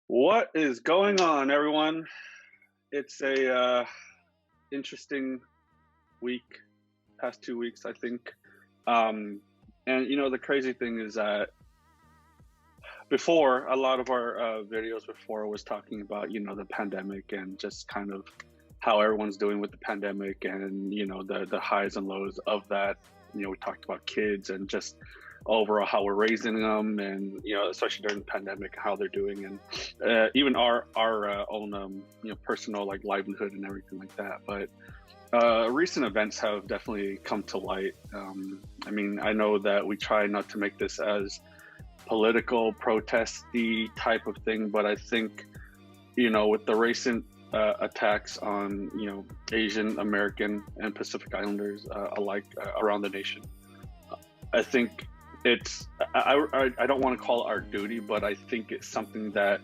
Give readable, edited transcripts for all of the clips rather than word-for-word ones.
What is going on, everyone? It's a interesting week, past 2 weeks, I think. Um, and the crazy thing is that before a lot of our videos before was talking about the pandemic and just kind of how everyone's doing with the pandemic and the highs and lows of that. We talked about kids and just overall how we're raising them, and especially during the pandemic, how they're doing, and even our own personal like livelihood and everything like that. But recent events have definitely come to light. I mean, I know that we try not to make this as political protesty type of thing, but I think with the recent attacks on Asian American and Pacific Islanders alike around the nation, I think I don't want to call it our duty, but I think it's something that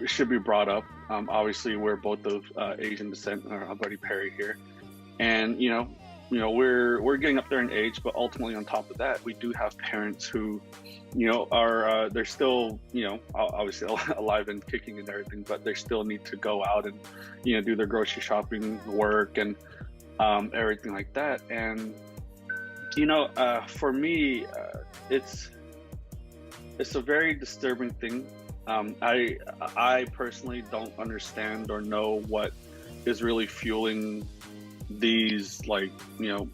should be brought up. Obviously, we're both of Asian descent, our buddy Perry here, and we're getting up there in age, but ultimately on top of that, we do have parents who are they're still obviously alive and kicking and everything, but they still need to go out and do their grocery shopping, work, and everything like that. And for me, it's a very disturbing thing. I personally don't understand or know what is really fueling these, like,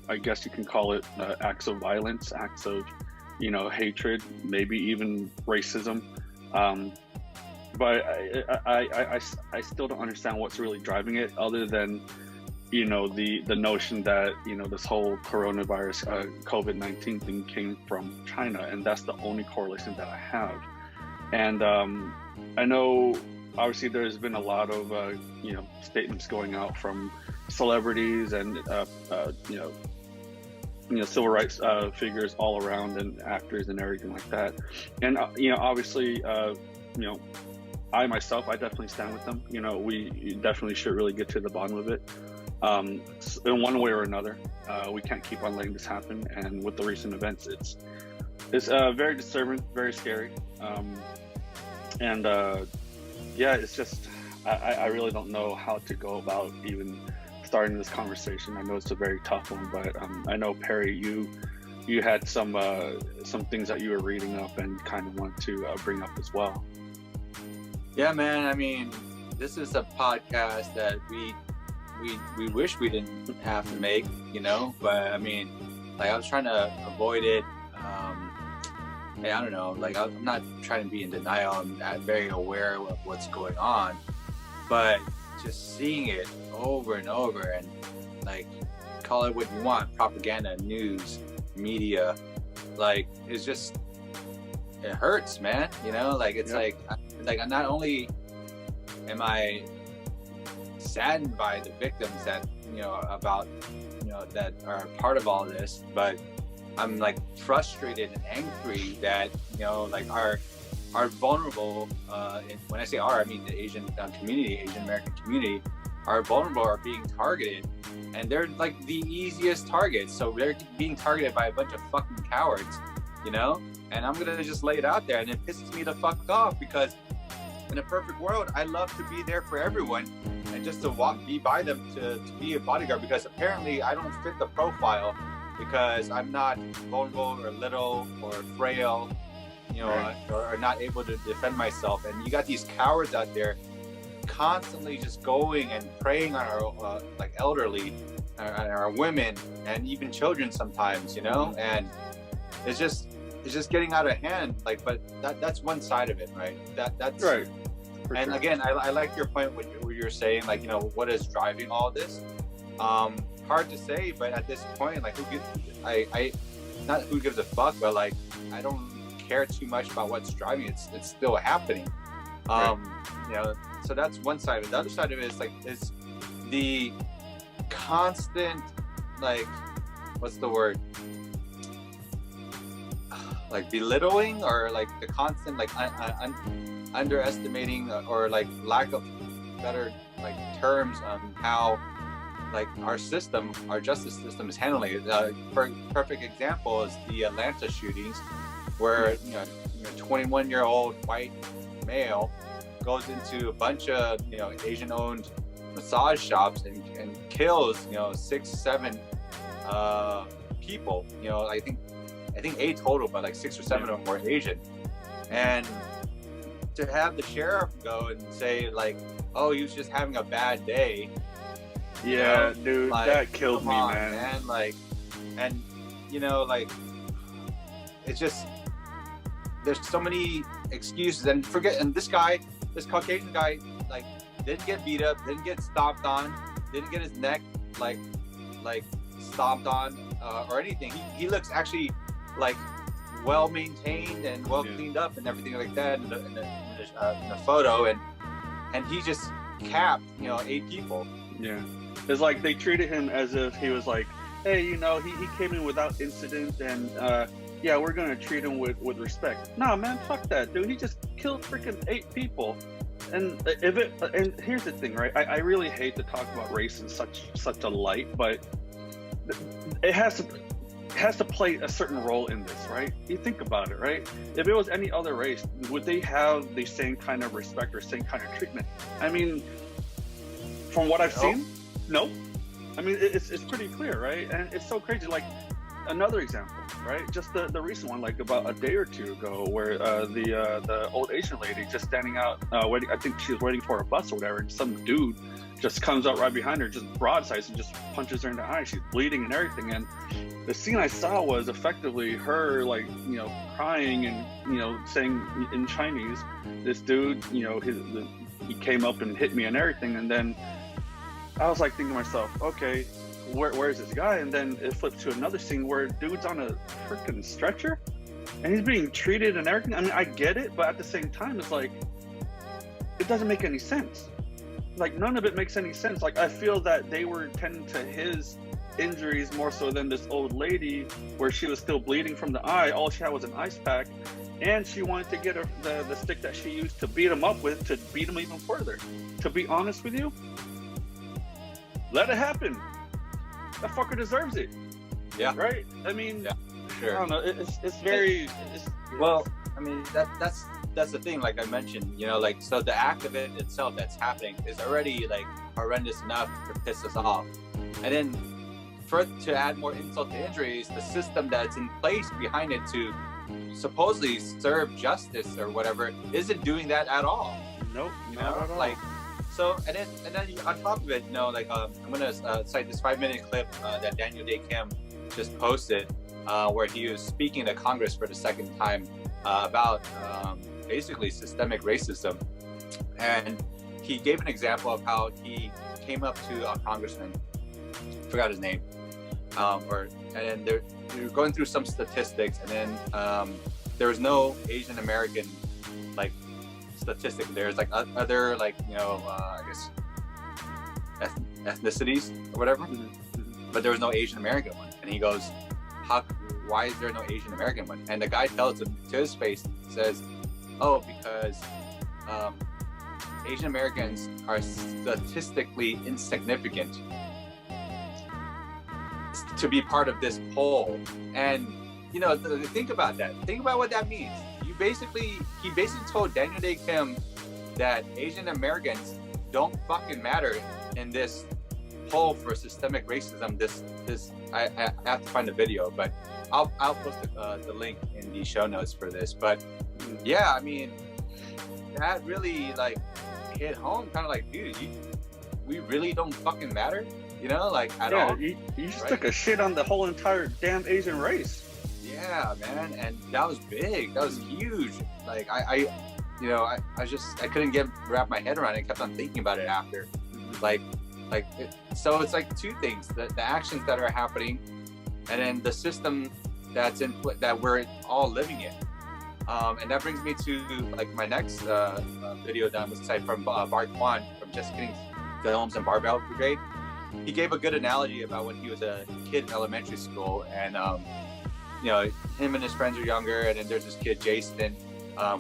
I guess you can call it acts of violence, acts of hatred, maybe even racism. But I still don't understand what's really driving it, other than the notion that this whole coronavirus COVID-19 thing came from China, and that's the only correlation that I have. And I know obviously there's been a lot of statements going out from celebrities and civil rights figures all around, and actors and everything like that. And obviously I myself, I definitely stand with them. We definitely should really get to the bottom of it. In one way or another, we can't keep on letting this happen. And with the recent events, it's very disturbing, very scary. Yeah, it's just I really don't know how to go about even starting this conversation. I know it's a very tough one, but I know, Perry, you had some things that you were reading up and kind of want to bring up as well. Yeah, man. I mean, this is a podcast that we wish we didn't have to make, but I mean, like, I was trying to avoid it. I don't know, like, I'm not trying to be in denial. I'm very aware of what's going on, but just seeing it over and over, and, like, call it what you want, propaganda, news, media, like, it's just, it hurts, man. Like, it's like not only am I saddened by the victims that about that are part of all this, but I'm, like, frustrated and angry that like our vulnerable when I say our, I mean the Asian community, Asian American community, are vulnerable, are being targeted, and they're, like, the easiest targets. So they're being targeted by a bunch of fucking cowards, and I'm gonna just lay it out there, and it pisses me the fuck off, because in a perfect world, I love to be there for everyone and just to be by them, to be a bodyguard, because apparently I don't fit the profile, because I'm not vulnerable or little or frail, or not able to defend myself. And you got these cowards out there constantly just going and preying on our like elderly, our women, and even children sometimes, and it's just getting out of hand. Like, but that's one side of it, right? That's right. And sure. Again, I like your point what you're saying, like, what is driving all this? Hard to say, but at this point, like, not who gives a fuck, but, like, I don't care too much about what's driving it. It's still happening. Right. So that's one side of it. The other side of it is, like, is the constant, like, what's the word? Like, belittling, or, like, the constant, like, underestimating, or, like, lack of better, like, terms on how, like, our justice system is handling it. Perfect example is the Atlanta shootings, where 21-year-old white male goes into a bunch of, you know, Asian-owned massage shops and kills, you know, 6-7 people. You know, I think 8 total, but like 6 or 7 of them were Asian. And to have the sheriff go and say like, oh, he was just having a bad day. Yeah, you know, dude, like, that killed me, man. Like, and you know, like, it's just, there's so many excuses. And this Caucasian guy, like, didn't get beat up, didn't get stomped on, didn't get his neck like stomped on or anything. He looks actually like well maintained and well cleaned up and everything like that in the photo, and he just capped, you know, 8 people. Yeah, it's like they treated him as if he was like, hey, you know, he came in without incident, and yeah, we're gonna treat him with respect. Nah, man, fuck that, dude. He just killed freaking 8 people. And and here's the thing, right? I really hate to talk about race in such a light, but it has to play a certain role in this, right? You think about it, right? If it was any other race, would they have the same kind of respect or same kind of treatment? I mean, from what I've seen, no. I mean, it's pretty clear, right? And it's so crazy. Like, another example, right? Just the recent one, like about a day or two ago, where the old Asian lady just standing out, waiting. I think she was waiting for a bus or whatever, and some dude just comes out right behind her, just broadsides and just punches her in the eye. She's bleeding and everything. And the scene I saw was effectively her, like, you know, crying and, you know, saying in Chinese, this dude, you know, he came up and hit me and everything. And then I was like thinking to myself, okay, where is this guy? And then it flipped to another scene where dude's on a freaking stretcher and he's being treated and everything. I mean, I get it, but at the same time, it's like, it doesn't make any sense. Like, none of it makes any sense. Like, I feel that they were tending to his injuries more so than this old lady, where she was still bleeding from the eye. All she had was an ice pack, and she wanted to get the stick that she used to beat him up with, to beat him even further. To be honest with you, let it happen. That fucker deserves it. Yeah. Right? I mean, sure. I don't know. It's very... Well, I mean, that's the thing, like I mentioned, you know, like, so the act of it itself that's happening is already like horrendous enough to piss us off. And then to add more insult to injury is the system that's in place behind it to supposedly serve justice or whatever isn't doing that at all. Nope, you not know? at all. Like, so, and then on top of it, you know, like, I'm gonna cite this 5-minute clip that Daniel Day Kim just posted, where he was speaking to Congress for the second time about basically systemic racism. And he gave an example of how he came up to a congressman, forgot his name, and then they're going through some statistics, and then there was no Asian American, like, statistic. There's like other, like, you know, I guess ethnicities or whatever, but there was no Asian American one. And he goes, why is there no Asian American one? And the guy tells him to his face, says, oh, because Asian Americans are statistically insignificant to be part of this poll. And, you know, think about that. Think about what that means. He basically told Daniel Day Kim that Asian Americans don't fucking matter in this poll for systemic racism. I have to find the video, but I'll post the link in the show notes for this. But yeah, I mean, that really, like, hit home, kind of like, dude, we really don't fucking matter, you know, like, at all. You just took a shit on the whole entire damn Asian race. Yeah, man, and that was big. That was huge. Like, I couldn't wrap my head around it. I kept on thinking about it after. So it's like two things: the actions that are happening, and then the system that's that we're all living in. And that brings me to, like, my next video that I'm going to cite from Bart Kwan from Just Kidding Films and Barbell Brigade. He gave a good analogy about when he was a kid in elementary school, and you know, him and his friends are younger, and then there's this kid Jason,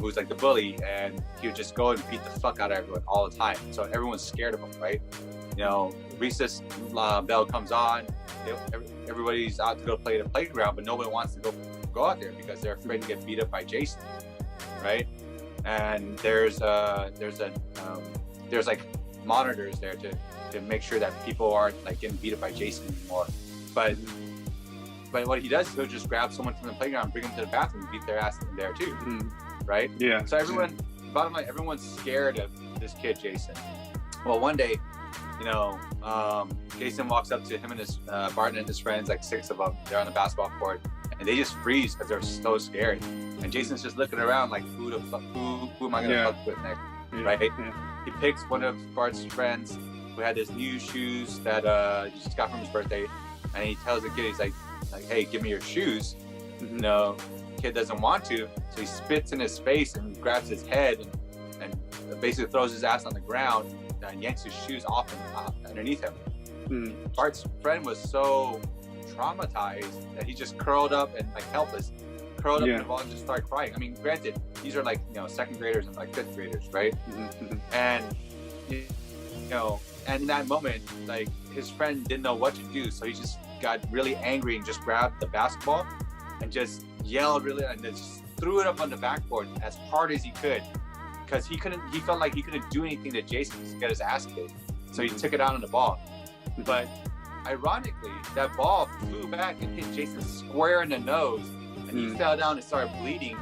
who's like the bully, and he would just go and beat the fuck out of everyone all the time. So everyone's scared of him, right? You know, recess bell comes on, everybody's out to go play the playground, but nobody wants to go out there because they're afraid to get beat up by Jason, right? and there's like monitors there to make sure that people aren't like getting beat up by Jason anymore. But what he does is he'll just grab someone from the playground, bring them to the bathroom, and beat their ass in there too, right? Yeah. So bottom line, everyone's scared of this kid Jason. Well, one day, Jason walks up to him and his Barton and his friends, like 6 of them. They're on the basketball court, and they just freeze because they're so scared. And Jason's just looking around like, who am I gonna fuck with next, right? Yeah. He picks one of Bart's friends who had his new shoes that he just got from his birthday, and he tells the kid, he's like, hey, give me your shoes. Kid doesn't want to, so he spits in his face and grabs his head and basically throws his ass on the ground and yanks his shoes off and underneath him. Bart's friend was so traumatized that he just curled up and like helpless, curled up in the ball and just started crying. I mean, granted, these are like 2nd graders and like 5th graders, right? And and in that moment, like his friend didn't know what to do, so he just got really angry and just grabbed the basketball and just yelled really and just threw it up on the backboard as hard as he could, because he felt like he couldn't do anything to Jason to get his ass kicked, so he took it out on the ball. But ironically, that ball flew back and hit Jason square in the nose, and he fell down and started bleeding,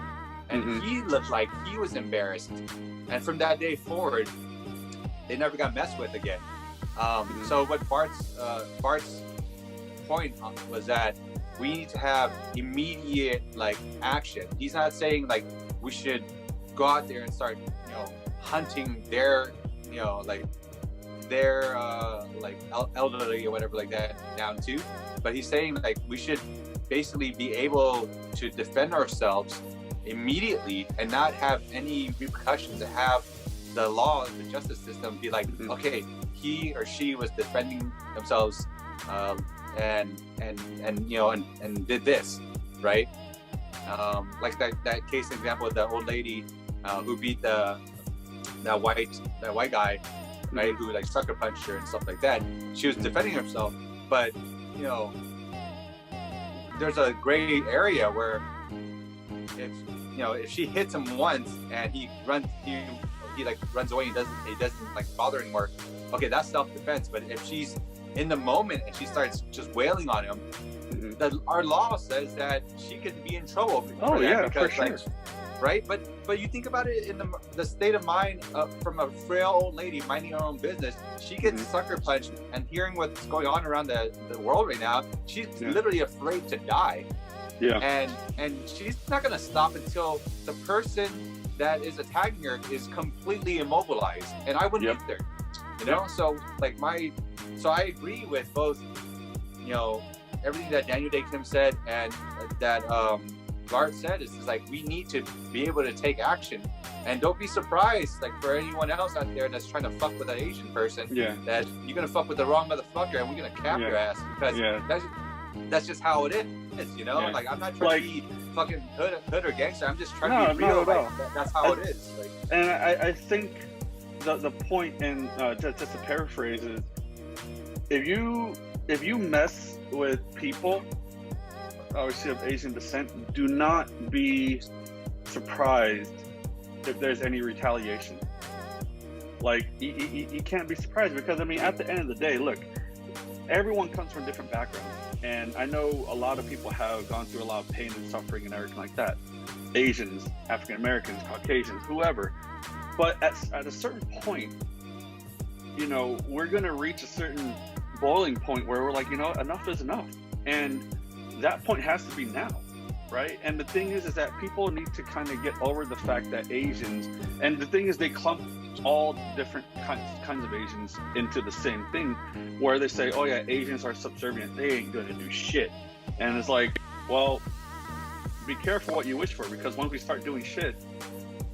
and he looked like he was embarrassed. And from that day forward, they never got messed with again. So what Bart's point was that we need to have immediate like action. He's not saying like we should go out there and start hunting their elderly or whatever like that down too, but he's saying like we should basically be able to defend ourselves immediately and not have any repercussions, to have the law, the justice system be like, okay, he or she was defending themselves and did this, right? Like that case example of the old lady who beat that white guy, right? Who like sucker punched her and stuff like that. She was defending herself, but there's a gray area where if she hits him once and he runs away, he doesn't like bother anymore. Okay, that's self-defense. But if she's in the moment and she starts just wailing on him, our law says that she could be in trouble. For sure. Right, but you think about it in the state of mind from a frail old lady minding her own business. She gets sucker punched, and hearing what's going on around the world right now, she's literally afraid to die. And she's not going to stop until the person that is attacking her is completely immobilized. And I wouldn't either. So like so I agree with both everything that Daniel Day Kim said and that Bart said is like we need to be able to take action, and don't be surprised like for anyone else out there that's trying to fuck with an Asian person that you're gonna fuck with the wrong motherfucker and we're gonna cap your ass, because that's just how it is, like I'm not trying to be fucking hood or gangster, I'm just trying to be real, that's how it is. Like, and I think the point, and just to paraphrase, is if you mess with people obviously of Asian descent, do not be surprised if there's any retaliation. Like you can't be surprised, because I mean at the end of the day, look, everyone comes from different backgrounds, and I know a lot of people have gone through a lot of pain and suffering and everything like that. Asians, African Americans, Caucasians, whoever. But at a certain point, we're gonna reach a certain boiling point where we're like, enough is enough, and that point has to be now, right? And the thing is that people need to kind of get over the fact that Asians, and the thing is they clump all different kinds of Asians into the same thing, where they say, oh yeah, Asians are subservient, they ain't gonna do shit. And it's like, well, be careful what you wish for, because once we start doing shit,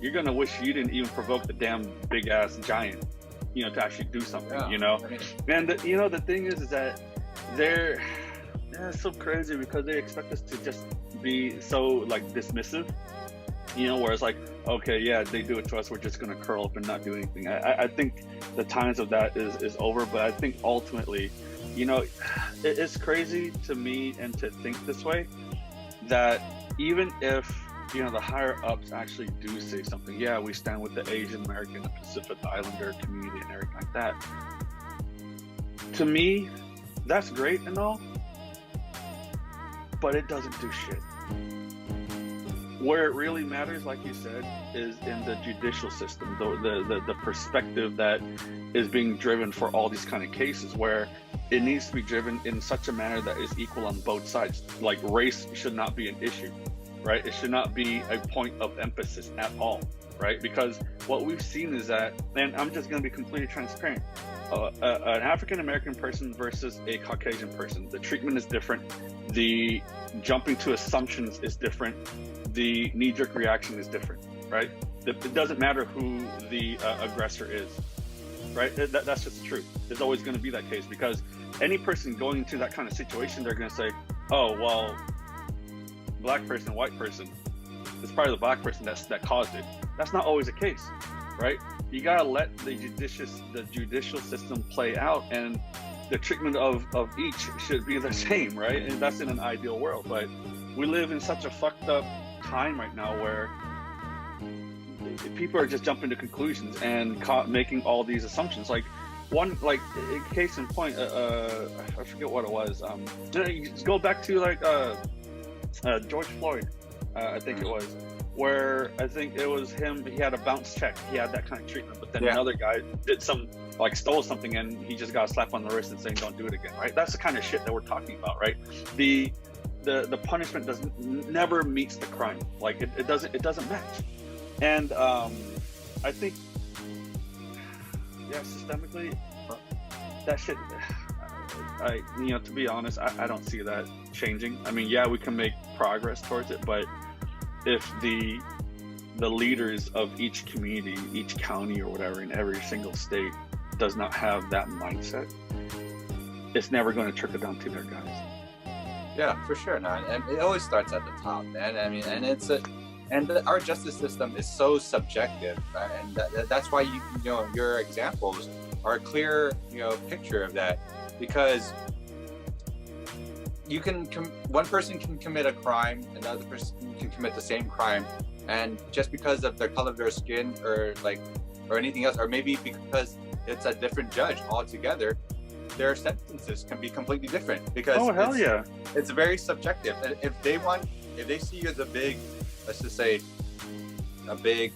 you're gonna wish you didn't even provoke the damn big ass giant, to actually do something, And the thing is that they're it's so crazy, because they expect us to just be so like dismissive, where it's like, okay, yeah, they do it to us, we're just gonna curl up and not do anything. I think the times of that is over, but I think ultimately, it's crazy to me and to think this way, that even if the higher ups actually do say something. Yeah, we stand with the Asian American and Pacific Islander community and everything like that. To me, that's great and all, but it doesn't do shit. Where it really matters, like you said, is in the judicial system, the perspective that is being driven for all these kind of cases, where it needs to be driven in such a manner that is equal on both sides. Like, race should not be an issue, right? It should not be a point of emphasis at all, right? Because what we've seen is that, and I'm just going to be completely transparent, an African American person versus a Caucasian person, the treatment is different, the jumping to assumptions is different, the knee-jerk reaction is different, right? It doesn't matter who the aggressor is, right? That's just the truth. There's always going to be that case, because any person going into that kind of situation, they're going to say, oh, well, black person, white person, it's probably the black person that caused it. That's not always the case, right? You gotta let the judicial system play out, and the treatment of each should be the same, right? And that's in an ideal world, but we live in such a fucked up time right now where people are just jumping to conclusions and making all these assumptions. Like case in point, I forget what it was. You just go back to George Floyd, I think it was, where I think it was him, he had a bounce check, he had that kind of treatment, but then another guy did stole something, and he just got a slap on the wrist and saying, don't do it again, right? That's the kind of shit that we're talking about, right? The punishment never meets the crime. Like, it doesn't match. And I think, systemically, that shit, to be honest, I don't see that changing. I mean, we can make progress towards it, but if the leaders of each community, each county or whatever in every single state does not have that mindset, it's never going to trickle down to their guys. Yeah, for sure, man. And it always starts at the top, man. I mean, and our justice system is so subjective, and that's why your examples are a clear picture of that, because one person can commit a crime, another person can commit the same crime, and just because of the color of their skin or anything else, or maybe because it's a different judge altogether, their sentences can be completely different, because it's very subjective. And if they see you as a big, let's just say a big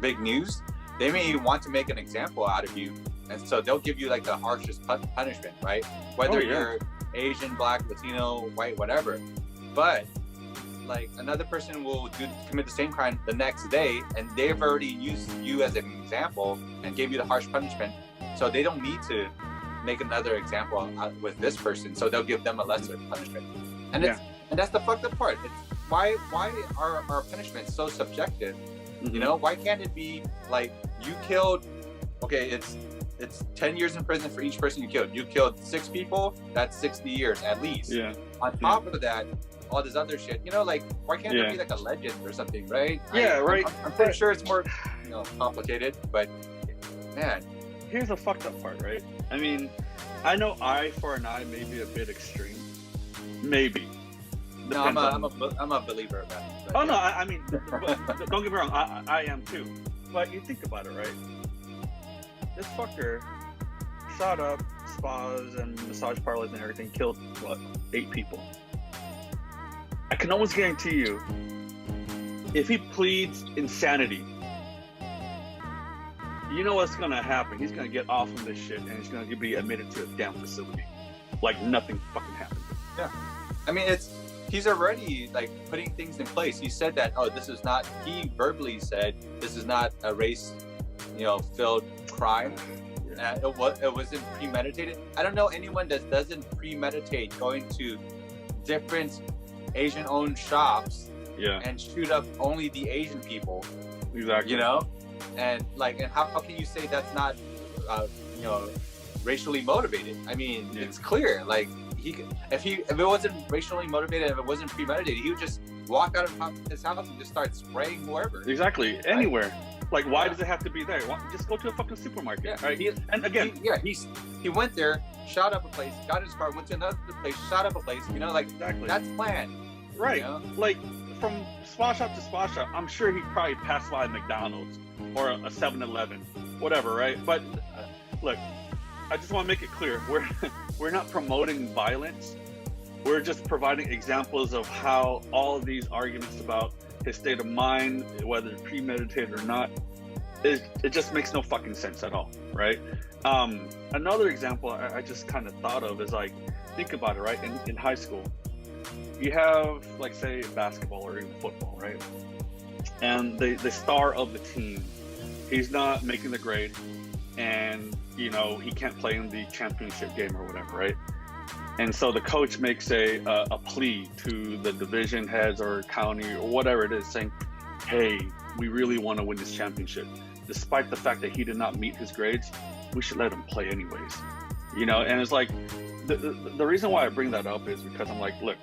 big news, they may want to make an example out of you, and so they'll give you the harshest punishment, right? Whether you're Asian, black, Latino, white, whatever. But another person will commit the same crime the next day, and they've already used you as an example and gave you the harsh punishment, so they don't need to make another example with this person, so they'll give them a lesser punishment. And and that's the fucked up part. It's why are our punishments so subjective? Mm-hmm. Why can't it be you killed, okay, it's 10 years in prison for each person you killed. You killed 6 people, that's 60 years at least. Yeah. On top of that, all this other shit, why can't there be a legend or something, right? Right. I'm pretty sure it's more complicated, but man, here's the fucked up part, right? I mean, I know eye for an eye may be a bit extreme, maybe. No, I'm a believer of that. Oh no, I mean, don't get me wrong, I am too. But you think about it, right? This fucker shot up spas and massage parlors and everything, killed 8 people. I can almost guarantee you, if he pleads insanity, you know what's gonna happen? He's gonna get off of this shit, and he's gonna be admitted to a damn facility, like nothing fucking happened. Yeah, I mean, he's already putting things in place. He said that, he verbally said this is not a race, filled crime. It wasn't premeditated. I don't know anyone that doesn't premeditate going to different Asian-owned shops and shoot up only the Asian people. Exactly. And how can you say that's not racially motivated? I mean, it's clear. If it wasn't racially motivated, if it wasn't premeditated, he would just walk out of his house and just start spraying whoever. Exactly, anywhere. Why does it have to be there? Just go to a fucking supermarket. Yeah. Right? He went there, shot up a place, got in his car, went to another place, shot up a place. Exactly. That's planned. Right. You know? Like from spot shop to spot shop, I'm sure he probably passed by a McDonald's or a 7-Eleven, whatever, right? But look, I just want to make it clear, we're not promoting violence. We're just providing examples of how all of these arguments about his state of mind, whether premeditated or not, it just makes no fucking sense at all, right? Another example I just kind of thought of is like, think about it, right? In high school, you have like say basketball or even football, right? And the star of the team, he's not making the grade, and you know he can't play in the championship game or whatever, right? And so the coach makes a plea to the division heads or county or whatever it is, saying, hey, we really want to win this championship. Despite the fact that he did not meet his grades, we should let him play anyways. You know, and it's like, the reason why I bring that up is because I'm like, look,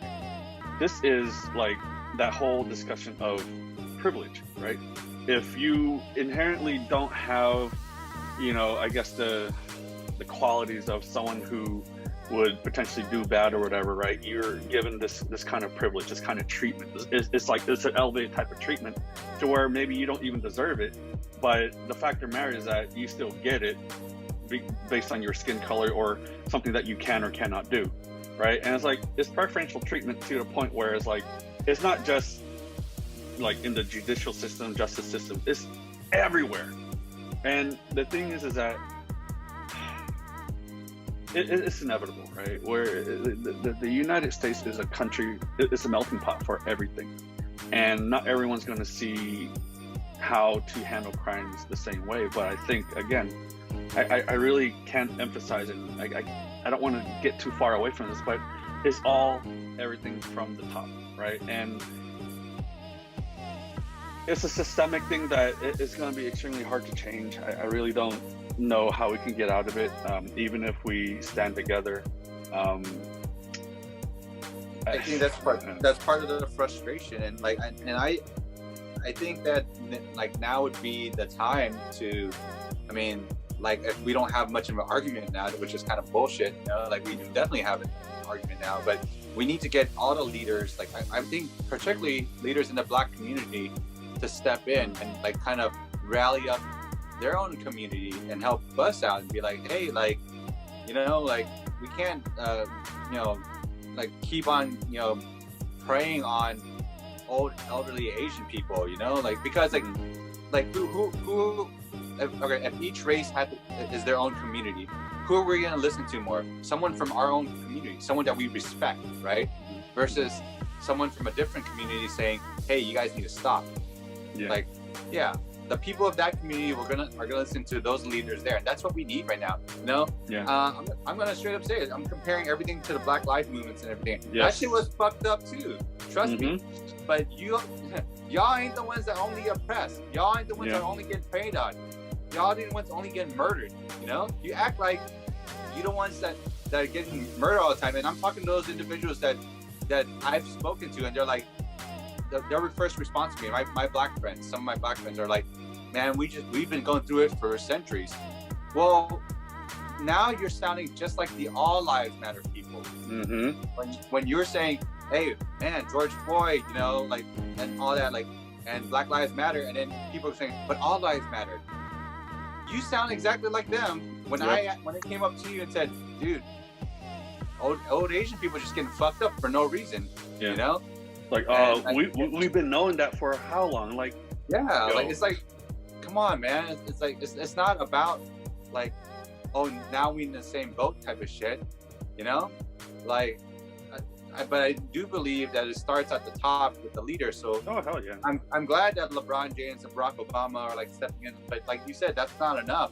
this is like that whole discussion of privilege, right? If you inherently don't have, you know, I guess the qualities of someone who would potentially do bad or whatever, right? You're given this kind of privilege, this kind of treatment. It's like it's an elevated type of treatment to where maybe you don't even deserve it, but the fact of the matter is that you still get it based on your skin color or something that you can or cannot do, right? And it's like it's preferential treatment to the point where it's like it's not just like in the judicial system, justice system, it's everywhere. And the thing is that it's inevitable, right? Where the United States is a country, it's a melting pot for everything. And not everyone's going to see how to handle crimes the same way. But I think, again, I really can't emphasize it. I don't want to get too far away from this, but it's all everything from the top, right? And it's a systemic thing that it's going to be extremely hard to change. I really don't know how we can get out of it, even if we stand together. I think that's part of the frustration, and like, I think that like now would be the time to, I mean, like if we don't have much of an argument now, which is kind of bullshit, you know, like we definitely have an argument now, but we need to get all the leaders, like I think particularly leaders in the Black community, to step in and like kind of rally up their own community and help us out and be like, hey, like, you know, like we can't, you know, like keep on, you know, preying on old elderly Asian people, you know, like because like who if each race is their own community, who are we going to listen to more? Someone from our own community, someone that we respect, right? Versus someone from a different community saying, hey, you guys need to stop. Yeah. Like, yeah, the people of that community are gonna listen to those leaders there, and that's what we need right now. You know, yeah. I'm gonna straight up say it. I'm comparing everything to the Black Lives movements and everything. Yes. That shit was fucked up too. Trust me. But y'all ain't the ones that only oppressed. Y'all ain't the ones that only get preyed on. Y'all ain't the ones that only get murdered. You know, you act like you the ones that are getting murdered all the time. And I'm talking to those individuals that I've spoken to, and they're like, their first response to me, my Black friends, some of my Black friends are like, man, we've been going through it for centuries. Well, now you're sounding just like the All Lives Matter people. When you're saying, hey, man, George Floyd, you know, like, and all that, like, and Black Lives Matter, and then people are saying, but all lives matter. You sound exactly like them when when I came up to you and said, dude, old Asian people just getting fucked up for no reason, you know? Like, we've been knowing that for how long? Like, like it's like, come on, man. It's like it's not about like, oh, now we in the same boat type of shit, you know? Like, but I do believe that it starts at the top with the leader. So, oh hell yeah, I'm glad that LeBron James and Barack Obama are like stepping in, but like you said, that's not enough.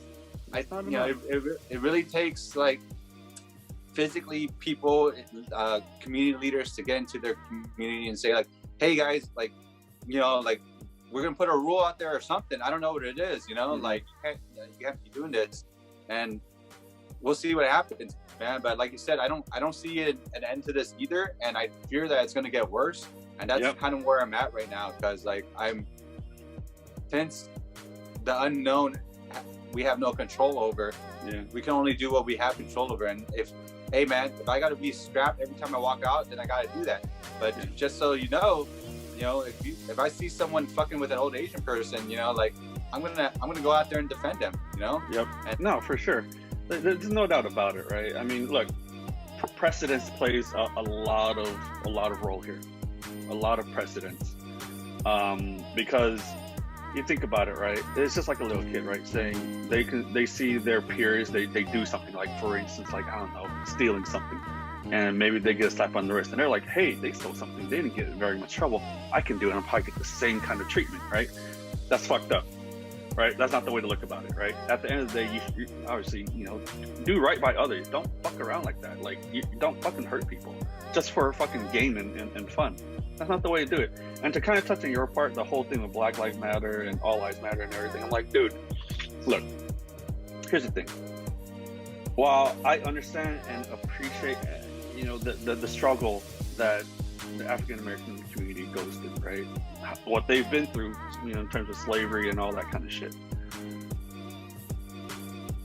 It really takes like physically people, community leaders to get into their community and say like, hey guys, like, you know, like we're gonna put a rule out there or something. I don't know what it is, you know, like you have to be doing this, and we'll see what happens, man. But like you said, I don't see an end to this either, and I fear that it's gonna get worse. And that's kind of where I'm at right now, because like since the unknown we have no control over. We can only do what we have control over, and hey man, if I got to be strapped every time I walk out, then I got to do that. But just so you know, if I see someone fucking with an old Asian person, like I'm gonna go out there and defend them, Yep. And no, for sure. There's no doubt about it, right? I mean, look, precedence plays a lot of role here, a lot of precedence, because you think about it, right? It's just like a little kid, right? Saying they see their peers, they do something, like for instance, like, I don't know, stealing something, and maybe they get a slap on the wrist, and they're like, hey, they stole something, they didn't get in very much trouble, I can do it, I'll probably get the same kind of treatment, right? That's fucked up, right? That's not the way to look about it, right? At the end of the day, you obviously, do right by others. Don't fuck around like that. Like, you don't fucking hurt people just for fucking gain and fun. That's not the way to do it. And to kind of touch on your part, the whole thing of Black Lives Matter and All Lives Matter and everything, I'm like, dude, look, here's the thing. While I understand and appreciate, the struggle that the African American community goes through, right? What they've been through, in terms of slavery and all that kind of shit.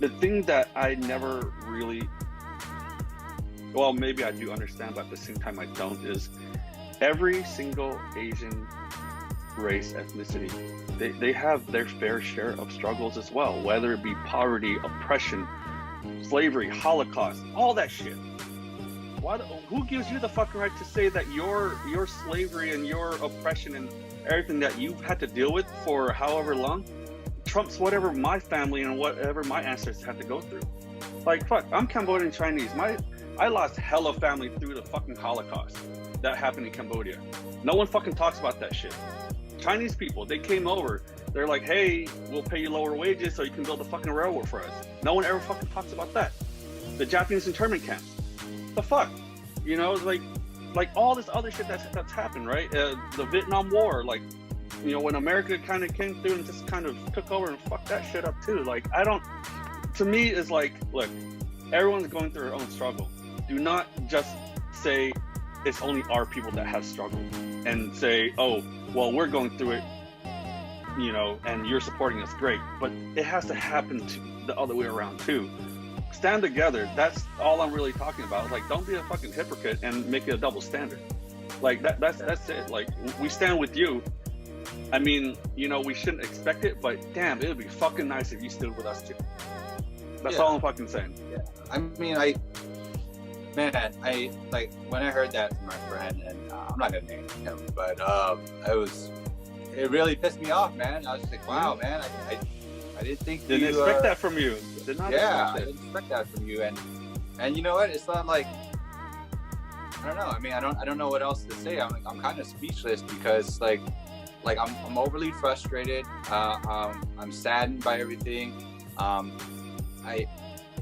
The thing that I never really, well, maybe I do understand, but at the same time I don't, is every single Asian race, ethnicity, they have their fair share of struggles as well, whether it be poverty, oppression, slavery, Holocaust, all that shit. Who gives you the fucking right to say that your slavery and your oppression and everything that you've had to deal with for however long trumps whatever my family and whatever my ancestors had to go through? Like, fuck, I'm Cambodian Chinese. I lost hella family through the fucking Holocaust that happened in Cambodia. No one fucking talks about that shit. Chinese people, they came over. They're like, hey, we'll pay you lower wages so you can build a fucking railroad for us. No one ever fucking talks about that. The Japanese internment camps. The fuck, like all this other shit that's happened, right? The Vietnam War, like, when America kind of came through and just kind of took over and fucked that shit up too. Like, to me, it's like, look, everyone's going through their own struggle. Do not just say it's only our people that have struggled and say, oh, well, we're going through it, and you're supporting us, great. But it has to happen the other way around too. Stand together. That's all I'm really talking about. Like, don't be a fucking hypocrite and make it a double standard. Like, that's it. Like, we stand with you. I mean, we shouldn't expect it, but damn, it would be fucking nice if you stood with us too. That's all I'm fucking saying. Yeah. I mean, I like, when I heard that from my friend, and I'm not gonna name him, but it really pissed me off, man. I was just like, wow, man, I didn't think didn't expect that from you. Did not I didn't expect that from you, and you know what? It's not like, I don't know. I mean, I don't know what else to say. I'm kind of speechless because like I'm overly frustrated. I'm saddened by everything.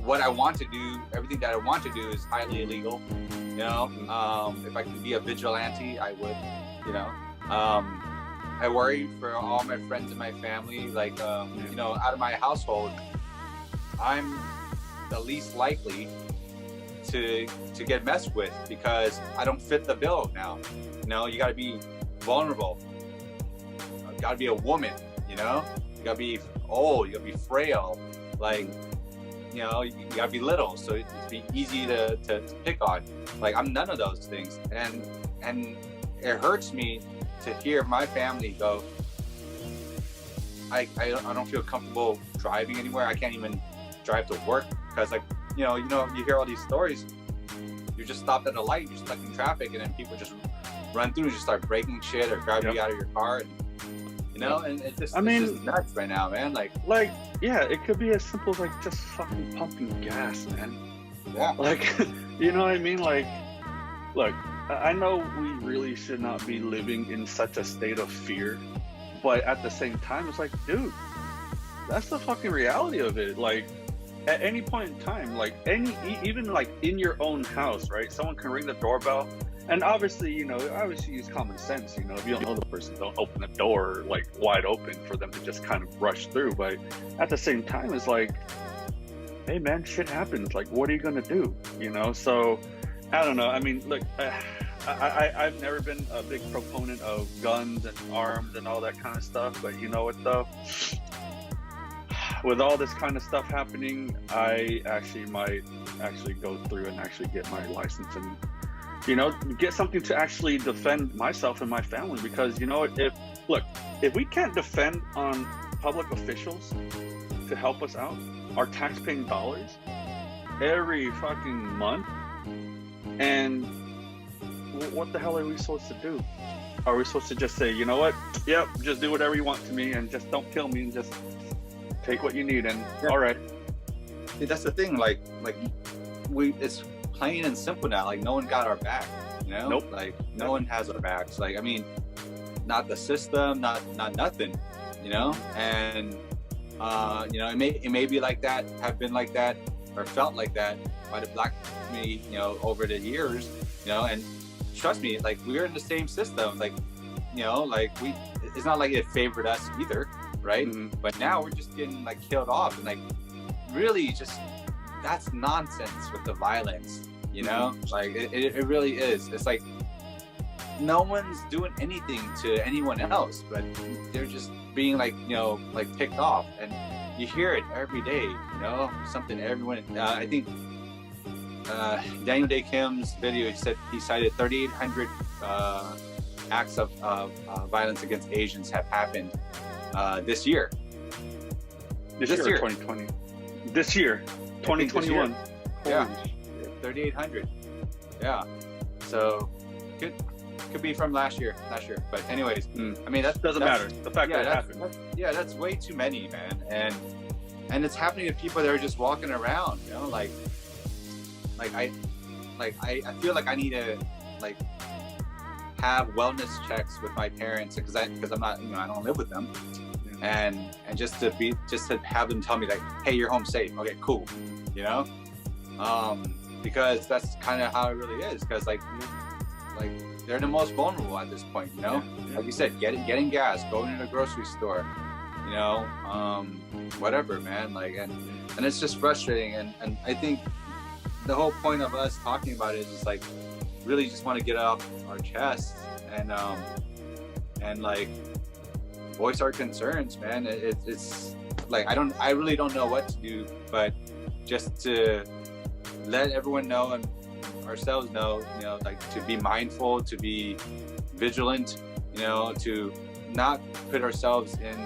What I want to do, everything that I want to do is highly illegal. If I could be a vigilante, I would. I worry for all my friends and my family. Like, out of my household, I'm the least likely to get messed with because I don't fit the bill now. You got to be vulnerable. You got to be a woman. You got to be old. You got to be frail. Like, you got to be little, so it's be easy to pick on. Like, I'm none of those things, and it hurts me to hear my family go, I don't feel comfortable driving anywhere. I can't even drive to work because, like, you hear all these stories. You just stopped at a light, you're stuck in traffic, and then people just run through and just start breaking shit or drive you out of your car, and it's just nuts right now, man. Like, yeah, it could be as simple as like just fucking pumping gas, man. Yeah. Like, you know what I mean? Like, look, I know we really should not be living in such a state of fear, but at the same time, it's like, dude, that's the fucking reality of it. Like, at any point in time, like even like in your own house, right? Someone can ring the doorbell, and obviously, use common sense. If you don't know the person, don't open the door like wide open for them to just kind of rush through. But at the same time, it's like, hey man, shit happens. Like, what are you gonna do? So I don't know. I mean, look, I've never been a big proponent of guns and arms and all that kind of stuff. But you know what though? with all this kind of stuff happening, I actually might go through and actually get my license and, you know, get something to actually defend myself and my family. Because, you know, if we can't defend on public officials to help us out, our tax-paying dollars every fucking month, and what the hell are we supposed to do? Are we supposed to just say, you know what? Yep, just do whatever you want to me, and just don't kill me, and just take what you need, and all right. See, that's the thing. Like it's plain and simple now. Like, no one got our back. You know, Nope. Like, no one has our backs. Like, I mean, not the system, not nothing. You know, and you know, it may be like that, have been like that, or felt like that by the Black community, you know, over the years. You know, and trust me, like, we're in the same system. Like, you know, like, it's not like it favored us either, right? Mm-hmm. But now we're just getting like killed off, and like, really, just that's nonsense with the violence. You know, like it really is. It's like no one's doing anything to anyone else, but they're just being like, you know, like picked off, and you hear it every day. You know, something everyone. I think Daniel Day Kim's video, he cited 3,800 acts of violence against Asians have happened this year. This year, 2020. This year, 2021. Yeah, 3,800. Yeah, so could be from last year. But anyways, I mean, that doesn't matter. The fact that it happened. That's way too many, man, and it's happening to people that are just walking around. You know, like I feel like I need to like have wellness checks with my parents because I'm not, you know, I don't live with them, and just to have them tell me like, hey, you're home safe. Okay, cool. You know, because that's kind of how it really is. Because like they're the most vulnerable at this point. You know, like you said, getting gas, going to the grocery store. You know, whatever, man. Like, and it's just frustrating. And I think the whole point of us talking about it is just like really just want to get off our chests and like voice our concerns, man. It's like I really don't know what to do, but just to let everyone know and ourselves know, you know, like to be mindful, to be vigilant, you know, to not put ourselves in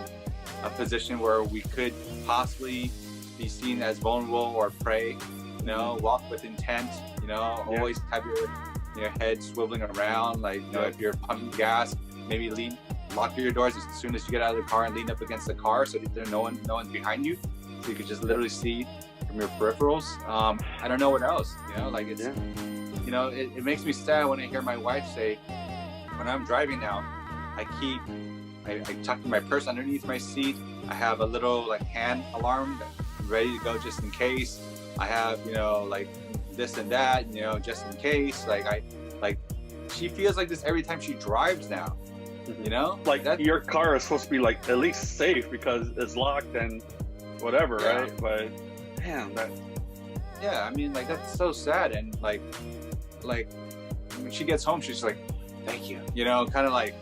a position where we could possibly be seen as vulnerable or prey. You know, walk with intent. You know, always have your head swiveling around. Like, you know, if you're pumping gas, maybe lock your doors as soon as you get out of the car and lean up against the car so that no one's behind you, so you could just literally see from your peripherals. I don't know what else. You know, like it's, you know, it makes me sad when I hear my wife say, when I'm driving now, I tuck my purse underneath my seat. I have a little like hand alarm ready to go just in case. I have, you know, like this and that, you know, just in case. Like she feels like this every time she drives now. You know, like your car is supposed to be like at least safe because it's locked and whatever, right? But damn, that. Yeah, I mean, like that's so sad. And like when she gets home, she's like, "Thank you," you know, kind of like,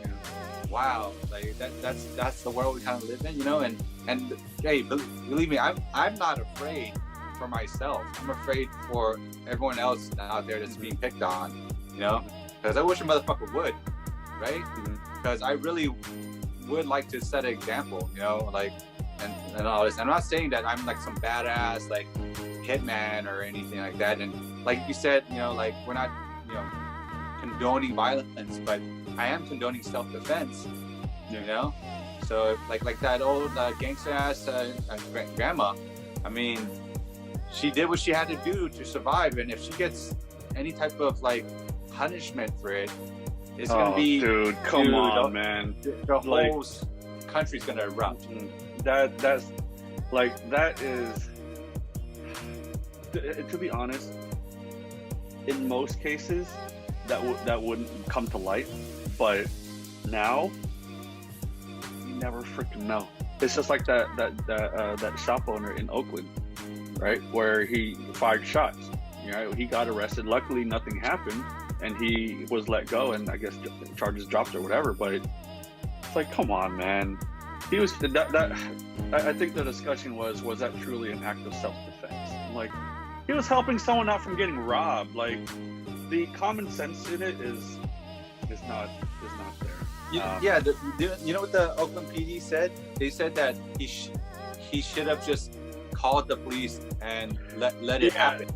wow, like that's the world we kind of live in, you know. And hey, believe me, I'm not afraid for myself. I'm afraid for everyone else out there that's being picked on, you know, because I wish a motherfucker would, right? Because I really would like to set an example, you know, like, and all this. I'm not saying that I'm like some badass like hitman or anything like that. And like you said, you know, like we're not, you know, condoning violence, but I am condoning self-defense, you know. So like that old gangster ass grandma, I mean, she did what she had to do to survive, and if she gets any type of like punishment for it, it's gonna be, dude, come on, man. The whole country's gonna erupt. That's like, that is, to be honest, in most cases that wouldn't come to light, but now you never freaking know. It's just like that shop owner in Oakland, right, where he fired shots. You know, he got arrested. Luckily, nothing happened, and he was let go, and I guess charges dropped or whatever. But it's like, come on, man. he was I think the discussion was that truly an act of self-defense? Like, he was helping someone out from getting robbed. Like, the common sense in it is not there. You know what the Oakland PD said? They said that he should have just called the police and let it happen.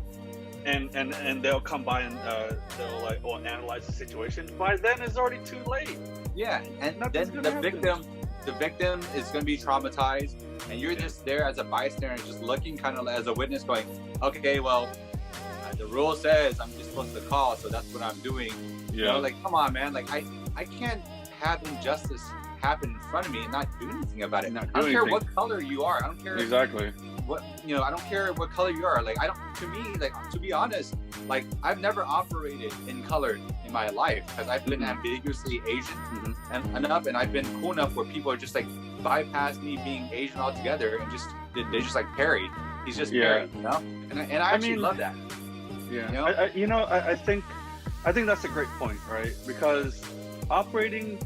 And they'll come by and they'll like analyze the situation. By then, it's already too late. Yeah, and then the victim is going to be traumatized, and you're just there as a bystander, and just looking kind of as a witness, going, okay, well, the rule says I'm just supposed to call, so that's what I'm doing. You know, like, come on, man. Like, I can't have injustice happen in front of me and not do anything about it. I don't care what color you are. I don't care exactly what, you know, I don't care what color you are. Like, to be honest, like, I've never operated in color in my life because I've been ambiguously Asian and enough, and I've been cool enough where people are just like bypass me being Asian altogether and they just like parried. He's just parried, you know? And I actually love that. Yeah, you know? I think that's a great point, right? Because operating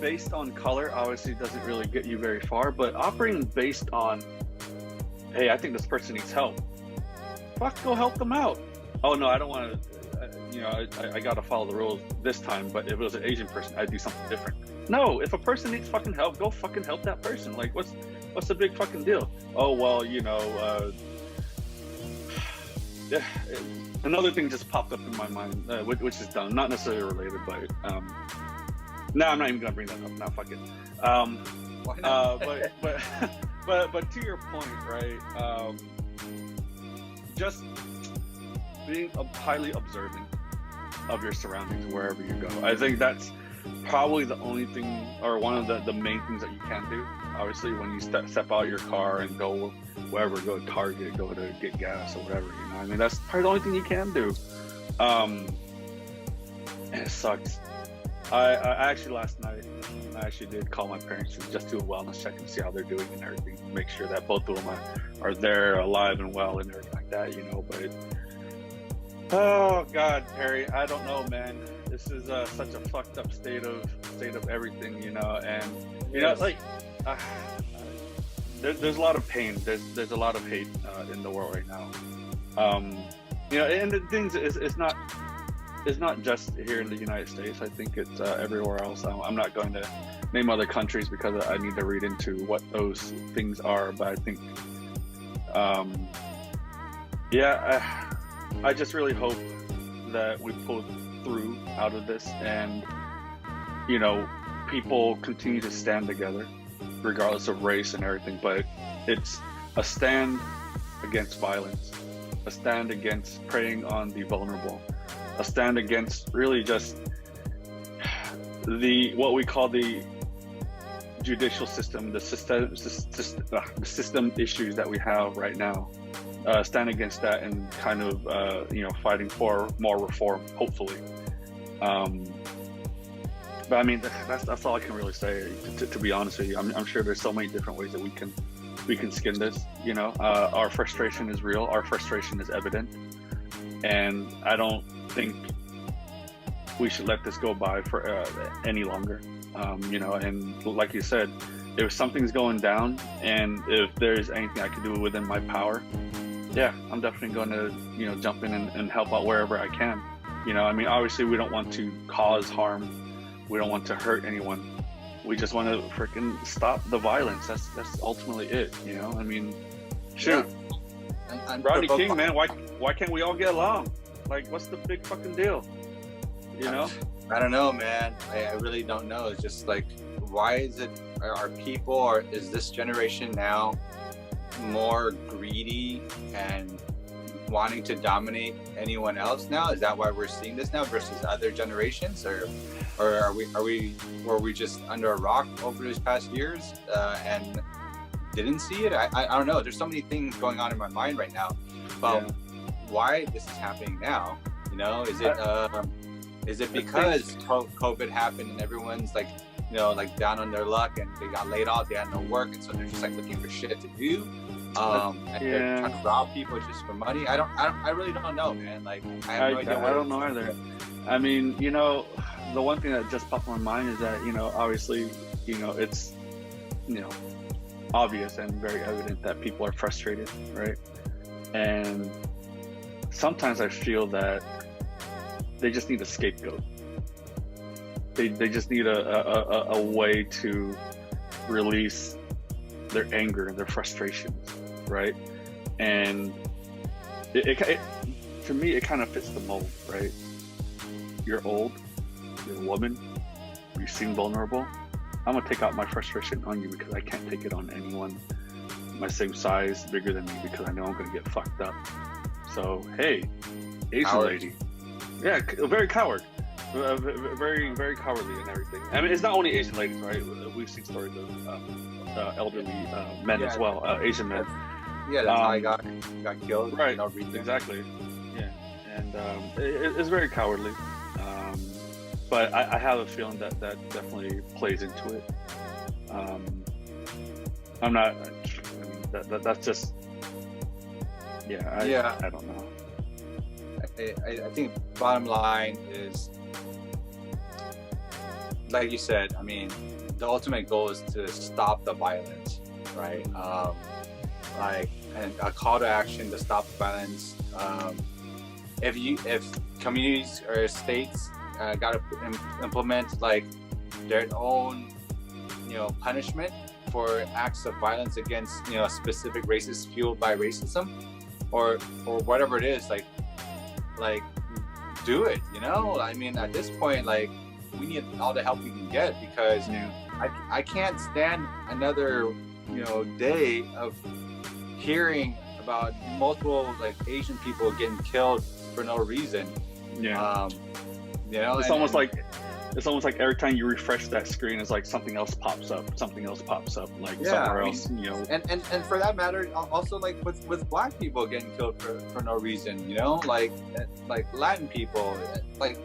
based on color obviously doesn't really get you very far, but operating based on, hey, I think this person needs help. Fuck, go help them out. Oh no, I don't want to. You know, I got to follow the rules this time. But if it was an Asian person, I'd do something different. No, if a person needs fucking help, go fucking help that person. Like, what's the big fucking deal? Oh well, you know. Yeah, another thing just popped up in my mind, which is dumb, not necessarily related, but no, I'm not even gonna bring that up. No, fuck it. Why not? But to your point, right? Just being highly observant of your surroundings wherever you go. I think that's probably the only thing, or one of the main things that you can do. Obviously, when you step out of your car and go wherever, go to Target, go to get gas or whatever, you know. I mean, that's probably the only thing you can do. And it sucks. I actually last night, I actually did call my parents to just do a wellness check and see how they're doing and everything. Make sure that both of them are there, alive and well and everything like that, you know. But oh God, Perry, I don't know, man. This is such a fucked up state of everything, you know. And you know, like there's a lot of pain. There's a lot of hate in the world right now. You know, and the things is not just here in the United States. I think it's everywhere else. I'm not going to name other countries because I need to read into what those things are. But I think, I just really hope that we pull through out of this, and you know, people continue to stand together, regardless of race and everything. But it's a stand against violence, a stand against preying on the vulnerable, a stand against really just what we call the judicial system, the system issues that we have right now. Stand against that and kind of you know, fighting for more reform, hopefully. But I mean, that's all I can really say. To be honest with you, I'm sure there's so many different ways that we can skin this. You know, our frustration is real. Our frustration is evident, and I don't think we should let this go by for any longer. You know, and like you said, if something's going down, and if there's anything I can do within my power, yeah, I'm definitely going to, you know, jump in and help out wherever I can. You know, I mean, obviously we don't want to cause harm. We don't want to hurt anyone. We just want to freaking stop the violence. That's ultimately it. You know, I mean, shoot. Yeah. Rodney King, man, why can't we all get along? Like, what's the big fucking deal? You know? I don't know, man. I really don't know. It's just like, why is it, are people, or is this generation now more greedy and wanting to dominate anyone else now? Is that why we're seeing this now versus other generations, or were we just under a rock over these past years and didn't see it? I don't know. There's so many things going on in my mind right now about why this is happening now. You know, is it because COVID happened and everyone's like, you know, like down on their luck and they got laid off, they had no work, and so they're just like looking for shit to do, and they're trying to rob people just for money? I really don't know, man. Like, I have no idea. I don't know either. I mean, you know, the one thing that just popped in my mind is that, you know, obviously, you know, it's obvious and very evident that people are frustrated, right? And sometimes I feel that they just need a scapegoat. They just need a way to release their anger and their frustrations, right? And for me, it kind of fits the mold, right? You're old, you're a woman, you seem vulnerable. I'm gonna take out my frustration on you because I can't take it on anyone my same size, bigger than me, because I know I'm gonna get fucked up. So hey, Asian Coward. lady, yeah, very coward, very very cowardly and everything. I mean, it's not only Asian ladies, right? We've seen stories of elderly men as well, Asian men. Yeah, that's how I got killed. Right, No reason. exactly. Yeah, and it's very cowardly. But I have a feeling that definitely plays into it. I'm not. I mean, that's just. Yeah. I don't know. I think bottom line is, like you said, I mean, the ultimate goal is to stop the violence, right? And a call to action to stop the violence. If communities or states got to implement like their own, punishment for acts of violence against, specific races fueled by racism, or whatever it is, like do it. I mean, at this point, like, we need all the help we can get, because I can't stand another day of hearing about multiple like Asian people getting killed for no reason. It's almost like every time you refresh that screen, it's like something else pops up, like somewhere else, And for that matter, also like with Black people getting killed for no reason, like Latin people, like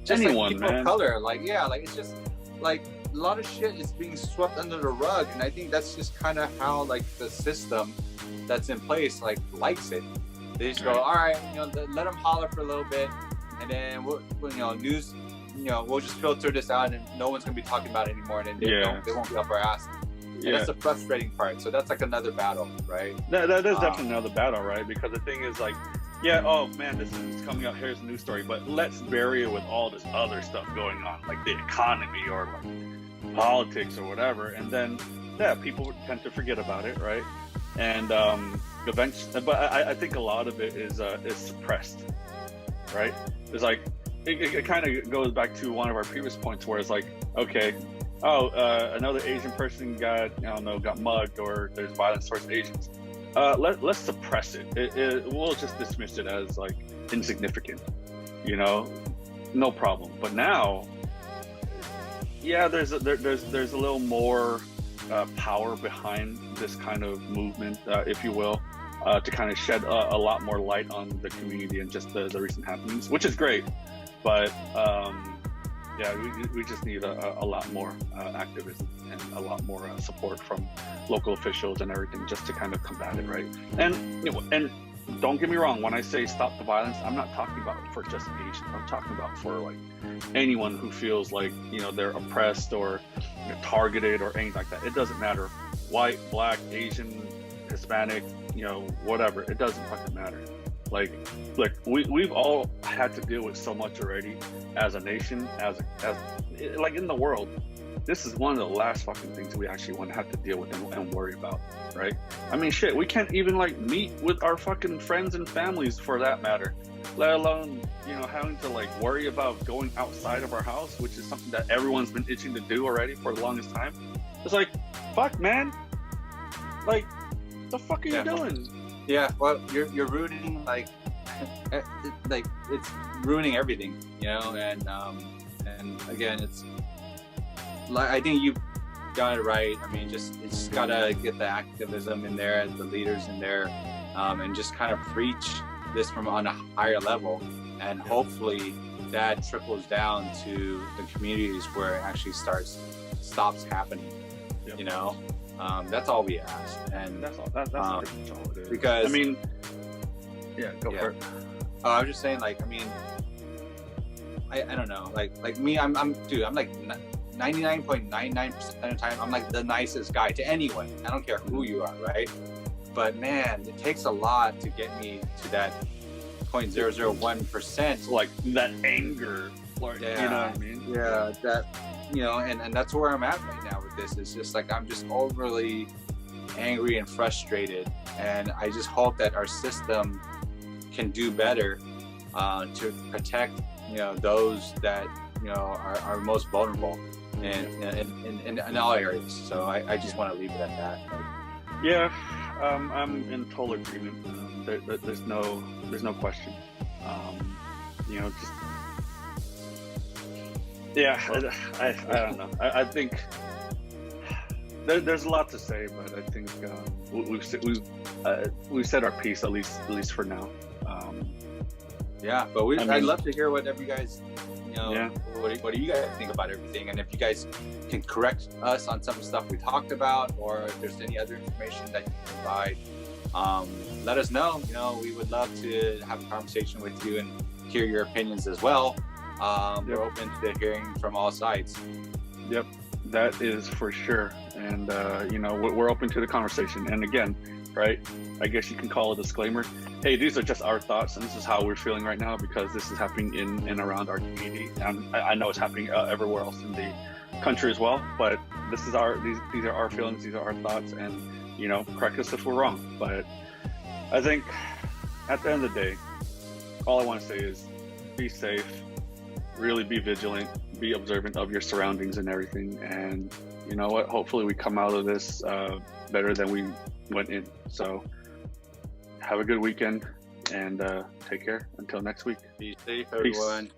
just anyone, like people man. of color, like it's just like a lot of shit is being swept under the rug, and I think that's just kind of how like the system that's in place likes it. They just go, all right, let them holler for a little bit, and then we'll news, we'll just filter this out, and no one's gonna be talking about it anymore, and then they won't be up our ass. And that's the frustrating part. So that's like another battle, right? That is definitely another battle, right? Because the thing is, like, oh man, this is coming out. Here's a news story, but let's bury it with all this other stuff going on, like the economy or like politics or whatever, and then people tend to forget about it, right? And eventually, but I think a lot of it is suppressed, right? It's like it kind of goes back to one of our previous points, where it's like, okay, another Asian person got mugged, or there's violence towards Asians. Let's suppress it. We'll just dismiss it as like insignificant, no problem. But now, there's a little more power behind this kind of movement, if you will, to kind of shed a lot more light on the community and just the recent happenings, which is great. But we just need a lot more activism and a lot more support from local officials and everything, just to kind of combat it, right? And don't get me wrong, when I say stop the violence, I'm not talking about for just Asians. I'm talking about for like anyone who feels like they're oppressed or targeted or anything like that. It doesn't matter, white, Black, Asian, Hispanic, whatever. It doesn't fucking matter. Like, look, we've all had to deal with so much already as a nation, as like in the world. This is one of the last fucking things we actually want to have to deal with and worry about, right? I mean, shit, we can't even like meet with our fucking friends and families, for that matter, let alone having to like worry about going outside of our house, which is something that everyone's been itching to do already for the longest time. It's like, fuck, man, like, the fuck are you doing? Yeah, well, you're ruining like it's ruining everything, and again, it's like, I think you got it right. I mean, it's just gotta get the activism in there, the leaders in there, and just kind of preach this from on a higher level, and hopefully that trickles down to the communities where it actually stops happening. Yep. That's all we ask, and that's pretty much all it is. Because I mean, go for it. I was just saying, like, I mean, I don't know, like me, I'm like 99.99% of the time, I'm like the nicest guy to anyone. I don't care who you are, right? But man, it takes a lot to get me to that 0.001%. Like that anger, like, Yeah. you know what I mean? Yeah, that, you know, and that's where I'm at right now with this. It's just like I'm just overly angry and frustrated, and I just hope that our system can do better to protect, you know, those that, you know, are most vulnerable in all areas. So I just want to leave it at that. Yeah, I'm in total agreement. There's no question. You know, just yeah, I don't know. I think there's a lot to say, but I think we've said our piece at least for now. Yeah, but I'd love to hear whatever you guys, you know, Yeah. what do you guys think about everything? And if you guys can correct us on some of the stuff we talked about, or if there's any other information that you can provide, let us know. You know, we would love to have a conversation with you and hear your opinions as well. We're open to hearing from all sides. Yep, that is for sure. And you know, we're open to the conversation. And again, right, I guess you can call a disclaimer. Hey, these are just our thoughts, and this is how we're feeling right now because this is happening in and around our community. And I know it's happening everywhere else in the country as well. But this is these are our feelings, these are our thoughts, and you know, correct us if we're wrong. But I think at the end of the day, all I want to say is be safe, really be vigilant, be observant of your surroundings and everything. And you know what? Hopefully we come out of this better than we went in. So have a good weekend and take care until next week. Be safe, Peace. everyone.